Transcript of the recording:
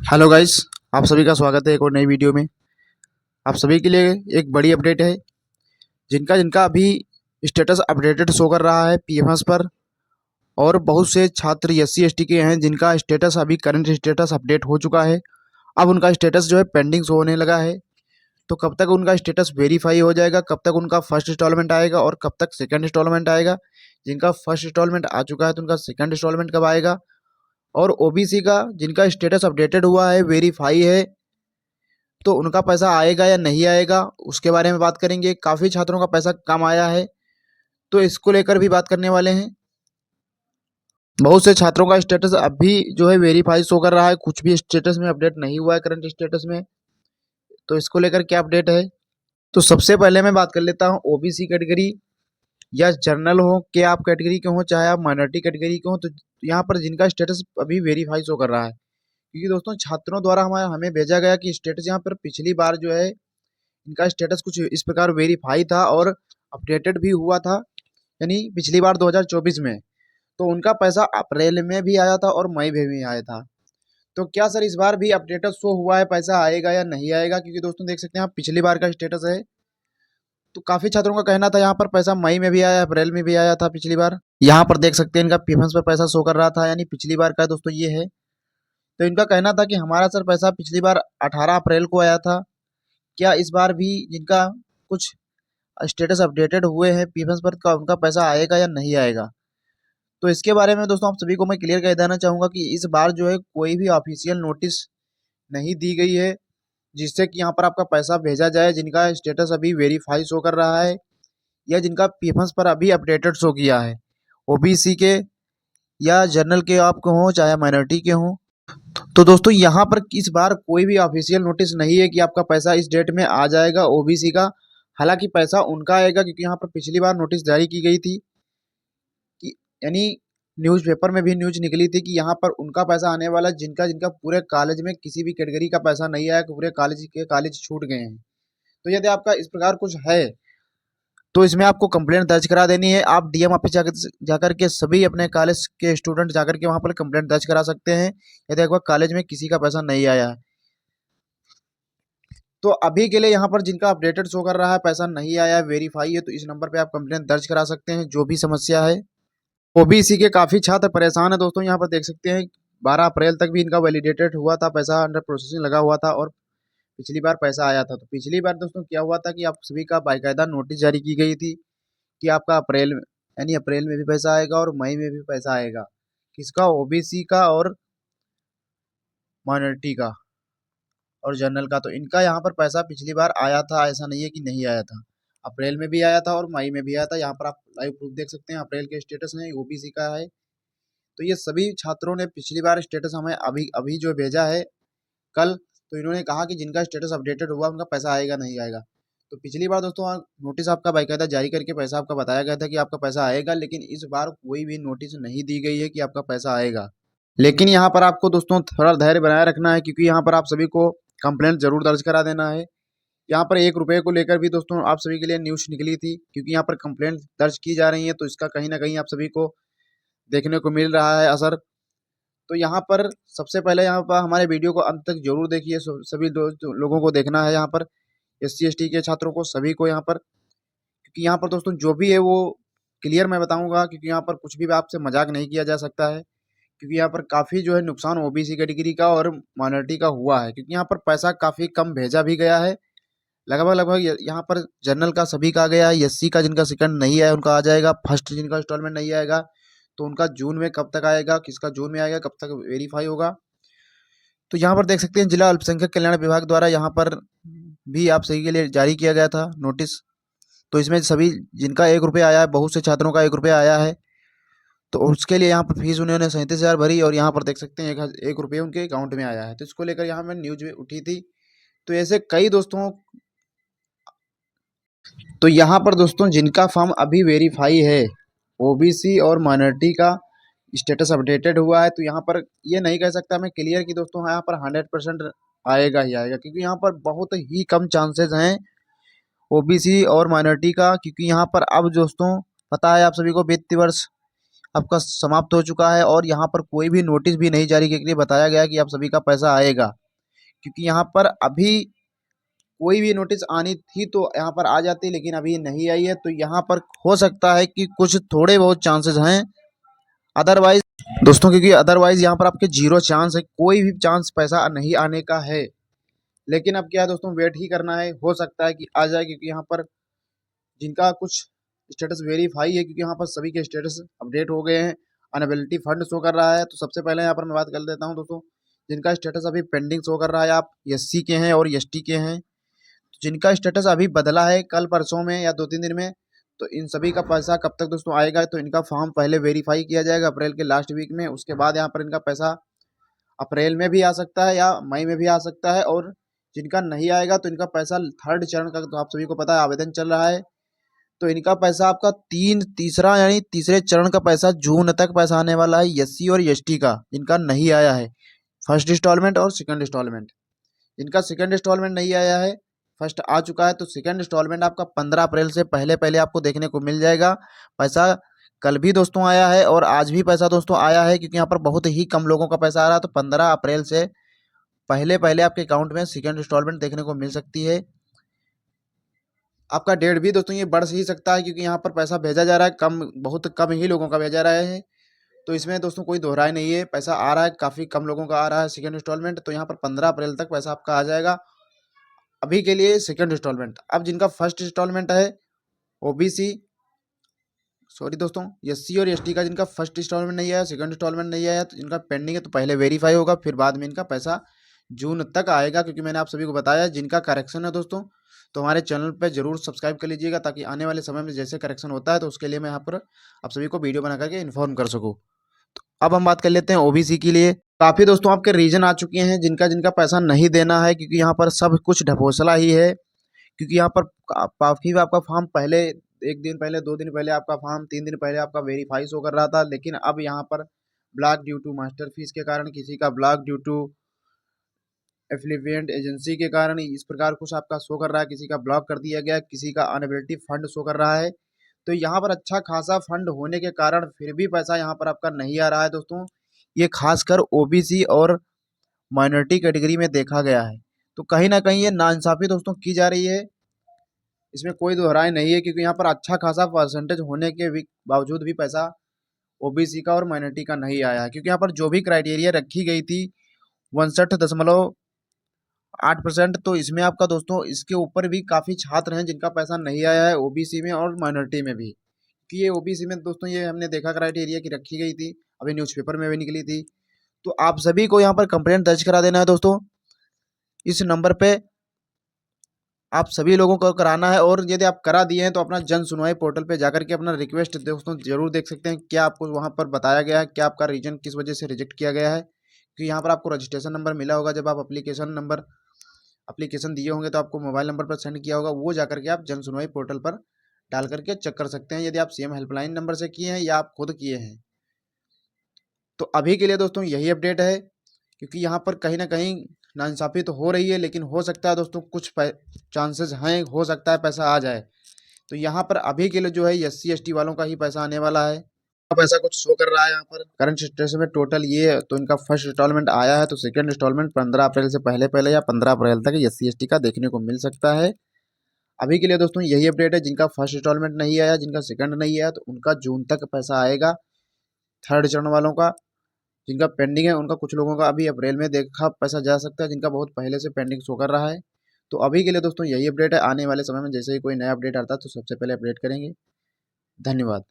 Hello guys, आप सभी का स्वागत है एक और नई वीडियो में। आप सभी के लिए एक बड़ी अपडेट है। जिनका जिनका अभी स्टेटस अपडेटेड शो कर रहा है पीएफएस पर, और बहुत से छात्र एससी एसटी के हैं जिनका स्टेटस अभी करंट स्टेटस अपडेट हो चुका है। अब उनका स्टेटस जो है पेंडिंग शो होने लगा है। तो कब तक उनका स्टेटस वेरीफाई हो जाएगा, कब तक उनका फर्स्ट इंस्टॉलमेंट आएगा और कब तक सेकंड इंस्टॉलमेंट आएगा। जिनका फर्स्ट इंस्टॉलमेंट आ चुका है तो उनका सेकंड इंस्टॉलमेंट कब आएगा, और ओबीसी का जिनका स्टेटस अपडेटेड हुआ है, वेरीफाई है, तो उनका पैसा आएगा या नहीं आएगा, उसके बारे में बात करेंगे। काफ़ी छात्रों का पैसा कम आया है, तो इसको लेकर भी बात करने वाले हैं। बहुत से छात्रों का स्टेटस अभी जो है वेरीफाई शो कर रहा है, कुछ भी स्टेटस में अपडेट नहीं हुआ है करंट स्टेटस में। तो इसको लेकर क्या अपडेट है, तो सबसे पहले मैं बात कर लेता हूँ ओबीसी कैटेगरी या जनरल हो के आप कैटेगरी के हो, चाहे आप माइनॉरिटी कैटेगरी के हो। तो यहाँ पर जिनका स्टेटस अभी वेरीफाई शो कर रहा है, क्योंकि दोस्तों छात्रों द्वारा हमें भेजा गया कि स्टेटस यहाँ पर पिछली बार जो है इनका स्टेटस कुछ इस प्रकार वेरीफाई था और अपडेटेड भी हुआ था, यानी पिछली बार 2024 में। तो उनका पैसा अप्रैल में भी आया था और मई में भी आया था। तो क्या सर इस बार भी अपडेटेड शो हुआ है, पैसा आएगा या नहीं आएगा? क्योंकि दोस्तों देख सकते हैं आप पिछली बार का स्टेटस है। तो काफ़ी छात्रों का कहना था यहाँ पर पैसा मई में भी आया, अप्रैल में भी आया था पिछली बार। यहाँ पर देख सकते हैं इनका पीएफएस पर पैसा शो कर रहा था, यानी पिछली बार का दोस्तों ये है। तो इनका कहना था कि हमारा सर पैसा पिछली बार 18 अप्रैल को आया था। क्या इस बार भी जिनका कुछ स्टेटस अपडेटेड हुए हैं पीएफएस पर का उनका पैसा आएगा या नहीं आएगा? तो इसके बारे में दोस्तों आप सभी को मैं क्लियर कर देना चाहूँगा कि इस बार जो है कोई भी ऑफिशियल नोटिस नहीं दी गई है जिससे कि यहाँ पर आपका पैसा भेजा जाए, जिनका स्टेटस अभी वेरीफाई शो कर रहा है या जिनका पीएफएस पर अभी अपडेटेड शो किया है। ओबीसी के या जनरल के आपको हों चाहे माइनॉरिटी के हों। तो दोस्तों यहाँ पर इस बार कोई भी ऑफिशियल नोटिस नहीं है कि आपका पैसा इस डेट में आ जाएगा ओबीसी का। हालांकि पैसा उनका आएगा, क्योंकि यहाँ पर पिछली बार नोटिस जारी की गई थी कि, यानी न्यूज़पेपर में भी न्यूज निकली थी कि यहाँ पर उनका पैसा आने वाला जिनका जिनका पूरे कॉलेज में किसी भी कैटेगरी का पैसा नहीं आया, पूरे कॉलेज के कॉलेज छूट गए हैं। तो यदि आपका इस प्रकार कुछ है तो इसमें आपको कंप्लेंट दर्ज करा देनी है। आप डीएम ऑफिस जाकर के सभी अपने कॉलेज के स्टूडेंट जाकर के वहाँ पर कंप्लेंट दर्ज करा सकते हैं यदि एक बार कॉलेज में किसी का पैसा नहीं आया है। तो अभी के लिए यहाँ पर जिनका अपडेटेड शो कर रहा है पैसा नहीं आया है, वेरीफाई है, तो इस नंबर पे आप कंप्लेंट दर्ज करा सकते हैं जो भी समस्या है। ओबीसी के काफ़ी छात्र परेशान है दोस्तों। यहाँ पर देख सकते हैं 12 अप्रैल तक भी इनका वैलिडेटेड हुआ था, पैसा अंडर प्रोसेसिंग लगा हुआ था और पिछली बार पैसा आया था। तो पिछली बार दोस्तों क्या हुआ था कि आप सभी का बाकायदा नोटिस जारी की गई थी कि आपका अप्रैल यानी अप्रैल में भी पैसा आएगा और मई में भी पैसा आएगा। किसका? ओबीसी का और माइनॉरिटी का और जनरल का। तो इनका यहाँ पर पैसा पिछली बार आया था, ऐसा नहीं है कि नहीं आया था। अप्रैल में भी आया था और मई में भी आया था। यहाँ पर आप लाइव प्रूफ देख सकते हैं, अप्रैल के स्टेटस है, ओबीसी का है। तो ये सभी छात्रों ने पिछली बार स्टेटस हमें अभी अभी जो भेजा है कल, तो इन्होंने कहा कि जिनका स्टेटस अपडेटेड हुआ उनका पैसा आएगा नहीं आएगा। तो पिछली बार दोस्तों नोटिस आपका बाकायदा जारी करके पैसा आपका बताया गया था कि आपका पैसा आएगा, लेकिन इस बार कोई भी नोटिस नहीं दी गई है कि आपका पैसा आएगा। लेकिन यहाँ पर आपको दोस्तों थोड़ा धैर्य बनाए रखना है, क्योंकि यहाँ पर आप सभी को कंप्लेंट जरूर दर्ज करा देना है। यहाँ पर 1 रुपये को लेकर भी दोस्तों आप सभी के लिए न्यूज़ निकली थी, क्योंकि यहाँ पर कंप्लेंट दर्ज की जा रही है, तो इसका कहीं ना कहीं आप सभी को देखने को मिल रहा है असर। तो यहाँ पर सबसे पहले यहाँ पर हमारे वीडियो को अंत तक जरूर देखिए। सभी लोगों को देखना है, यहाँ पर एससी एसटी के छात्रों को सभी को यहाँ पर, क्योंकि यहाँ पर दोस्तों जो भी है वो क्लियर मैं बताऊंगा, क्योंकि यहाँ पर कुछ भी आपसे मजाक नहीं किया जा सकता है। क्योंकि यहाँ पर काफ़ी जो है नुकसान ओबीसी कैटेगरी का और माइनॉरिटी का हुआ है, क्योंकि यहाँ पर पैसा काफ़ी कम भेजा भी गया है। लगभग लगभग यहाँ पर जनरल का सभी का आ गया है, एससी का जिनका सेकंड नहीं आया उनका आ जाएगा, फर्स्ट जिनका इंस्टॉलमेंट नहीं आएगा तो उनका जून में कब तक आएगा, किसका जून में आएगा, कब तक वेरीफाई होगा। तो यहाँ पर देख सकते हैं जिला अल्पसंख्यक कल्याण विभाग द्वारा यहाँ पर भी आप सही के लिए जारी किया गया था नोटिस। तो इसमें सभी जिनका 1 रुपये आया है, बहुत से छात्रों का 1 रुपया आया है, तो उसके लिए यहाँ पर फीस उन्होंने 37,000 भरी और यहाँ पर देख सकते हैं 1 रुपये उनके अकाउंट में आया है। तो इसको लेकर यहाँ में न्यूज में उठी थी। तो ऐसे कई दोस्तों, तो यहाँ पर दोस्तों जिनका फॉर्म अभी वेरीफाई है, ओबीसी और माइनॉरिटी का स्टेटस अपडेटेड हुआ है, तो यहाँ पर ये नहीं कह सकता मैं क्लियर कि दोस्तों यहाँ पर 100% आएगा ही आएगा, क्योंकि यहाँ पर बहुत ही कम चांसेस हैं ओबीसी और माइनॉरिटी का। क्योंकि यहाँ पर अब दोस्तों पता है आप सभी को वित्तीय वर्ष आपका समाप्त हो चुका है और यहाँ पर कोई भी नोटिस भी नहीं जारी करके बताया गया कि आप सभी का पैसा आएगा, क्योंकि यहाँ पर अभी कोई भी नोटिस आनी थी तो यहाँ पर आ जाती, लेकिन अभी नहीं आई है। तो यहाँ पर हो सकता है कि कुछ थोड़े बहुत चांसेस हैं, अदरवाइज दोस्तों, क्योंकि अदरवाइज यहाँ पर आपके जीरो चांस है, कोई भी चांस पैसा नहीं आने का है। लेकिन अब क्या है दोस्तों, वेट ही करना है, हो सकता है कि आ जाए, क्योंकि यहाँ पर जिनका कुछ स्टेटस वेरीफाई है, क्योंकि यहाँ पर सभी के स्टेटस अपडेट हो गए हैं, अनएबिलिटी फंड शो कर रहा है। तो सबसे पहले यहाँ पर मैं बात कर देता हूँ दोस्तों, जिनका स्टेटस अभी पेंडिंग शो कर रहा है, आप एससी के हैं और एसटी के हैं, जिनका स्टेटस अभी बदला है कल परसों में या 2-3 दिन में, तो इन सभी का पैसा कब तक दोस्तों आएगा, तो इनका फॉर्म पहले वेरीफाई किया जाएगा अप्रैल के लास्ट वीक में। उसके बाद यहाँ पर इनका पैसा अप्रैल में भी आ सकता है या मई में भी आ सकता है। और जिनका नहीं आएगा तो इनका पैसा थर्ड चरण का, तो आप सभी को पता है आवेदन चल रहा है, तो इनका पैसा आपका तीसरा यानी तीसरे चरण का पैसा जून तक पैसा आने वाला है, एससी और एसटी का जिनका नहीं आया है फर्स्ट इंस्टॉलमेंट और सेकंड इंस्टॉलमेंट। जिनका सेकंड इंस्टॉलमेंट नहीं आया है, फर्स्ट आ चुका है, तो सेकंड इंस्टॉलमेंट आपका 15 अप्रैल से पहले पहले आपको देखने को मिल जाएगा। पैसा कल भी दोस्तों आया है और आज भी पैसा दोस्तों आया है, क्योंकि यहाँ पर बहुत ही कम लोगों का पैसा आ रहा है। तो 15 अप्रैल से पहले पहले आपके अकाउंट में सेकंड इंस्टॉलमेंट देखने को मिल सकती है। आपका डेट भी दोस्तों ये बढ़ ही सकता है, क्योंकि यहाँ पर पैसा भेजा जा रहा है, बहुत कम ही लोगों का भेजा रहा है। तो इसमें दोस्तों कोई दोहराई नहीं है, पैसा आ रहा है, काफ़ी कम लोगों का आ रहा है सेकंड इंस्टॉलमेंट। तो यहाँ पर 15 अप्रैल तक पैसा आपका आ जाएगा, अभी के लिए सेकंड इंस्टॉलमेंट। अब जिनका फर्स्ट इंस्टॉलमेंट है ओबीसी, सॉरी दोस्तों, एससी और एसटी का जिनका फर्स्ट इंस्टॉलमेंट नहीं आया, सेकंड इंस्टॉलमेंट नहीं आया, तो इनका पेंडिंग है, तो पहले वेरीफाई होगा, फिर बाद में इनका पैसा जून तक आएगा। क्योंकि मैंने आप सभी को बताया जिनका करेक्शन है दोस्तों, तो हमारे चैनल पे जरूर सब्सक्राइब कर लीजिएगा, ताकि आने वाले समय में जैसे करेक्शन होता है तो उसके लिए मैं यहाँ पर आप सभी को वीडियो बना करके इन्फॉर्म कर सकूँ। तो अब हम बात कर लेते हैं ओबीसी के लिए। काफ़ी दोस्तों आपके रीजन आ चुके हैं जिनका जिनका पैसा नहीं देना है, क्योंकि यहाँ पर सब कुछ ढकोसला ही है। क्योंकि यहाँ पर काफ़ी आपका फॉर्म पहले 1 दिन पहले, 2 दिन पहले आपका फॉर्म, 3 दिन पहले आपका वेरीफाई शो कर रहा था, लेकिन अब यहाँ पर block due to master fees के कारण, किसी का block due to affiliate agency के कारण, इस प्रकार कुछ आपका शो कर रहा है, किसी का ब्लॉक कर दिया गया, किसी का अनएबिलिटी फंड शो कर रहा है। तो यहाँ पर अच्छा खासा फंड होने के कारण फिर भी पैसा यहाँ पर आपका नहीं आ रहा है दोस्तों। ये खासकर ओबीसी और माइनॉरिटी कैटेगरी में देखा गया है। तो कहीं ना कहीं ये नाइंसाफ़ी दोस्तों की जा रही है, इसमें कोई दोहराई नहीं है, क्योंकि यहाँ पर अच्छा खासा परसेंटेज होने के बावजूद भी पैसा ओबीसी का और माइनॉरिटी का नहीं आया है। क्योंकि यहाँ पर जो भी क्राइटेरिया रखी गई थी 59.8%, तो इसमें आपका दोस्तों इसके ऊपर भी काफ़ी छात्र हैं जिनका पैसा नहीं आया है ओबीसी में और माइनॉरिटी में भी। कि ये ओबीसी में दोस्तों ये हमने देखा क्राइटेरिया की रखी गई थी, अभी न्यूज़पेपर में भी निकली थी। तो आप सभी को यहाँ पर कंप्लेंट दर्ज करा देना है दोस्तों, इस नंबर पे आप सभी लोगों को कराना है। और यदि आप करा दिए हैं तो अपना जन सुनवाई पोर्टल पे जाकर के अपना रिक्वेस्ट दोस्तों जरूर देख सकते हैं, क्या आपको वहाँ पर बताया गया है, क्या आपका रीजन किस वजह से रिजेक्ट किया गया है। क्योंकि यहाँ पर आपको रजिस्ट्रेशन नंबर मिला होगा, जब आप एप्लीकेशन दिए होंगे तो आपको मोबाइल नंबर पर सेंड किया होगा, वो जाकर के आप जन सुनवाई पोर्टल पर डाल करके चेक कर सकते हैं, यदि आप सीएम हेल्पलाइन नंबर से किए हैं या आप खुद किए हैं। तो अभी के लिए दोस्तों यही अपडेट है, क्योंकि यहाँ पर कहीं ना कहीं नाइंसाफ़ी तो हो रही है, लेकिन हो सकता है दोस्तों कुछ चांसेस हैं, हो सकता है पैसा आ जाए। तो यहाँ पर अभी के लिए जो है एससी एसटी वालों का ही पैसा आने वाला है। पैसा कुछ शो कर रहा है यहाँ पर करंट सिचुएशन में, टोटल ये है। तो इनका फर्स्ट इंस्टॉलमेंट आया है, तो सेकंड इंस्टॉलमेंट 15 अप्रैल से पहले पहले या 15 अप्रैल तक एससी एसटी का देखने को मिल सकता है। अभी के लिए दोस्तों यही अपडेट है, जिनका फर्स्ट इंस्टॉलमेंट नहीं आया, जिनका सेकंड नहीं आया, तो उनका जून तक पैसा आएगा। थर्ड चरण वालों का जिनका पेंडिंग है, उनका कुछ लोगों का अभी अप्रैल में देखा पैसा जा सकता है, जिनका बहुत पहले से पेंडिंग शो कर रहा है। तो अभी के लिए दोस्तों यही अपडेट है, आने वाले समय में जैसे ही कोई नया अपडेट आता है तो सबसे पहले अपडेट करेंगे। धन्यवाद।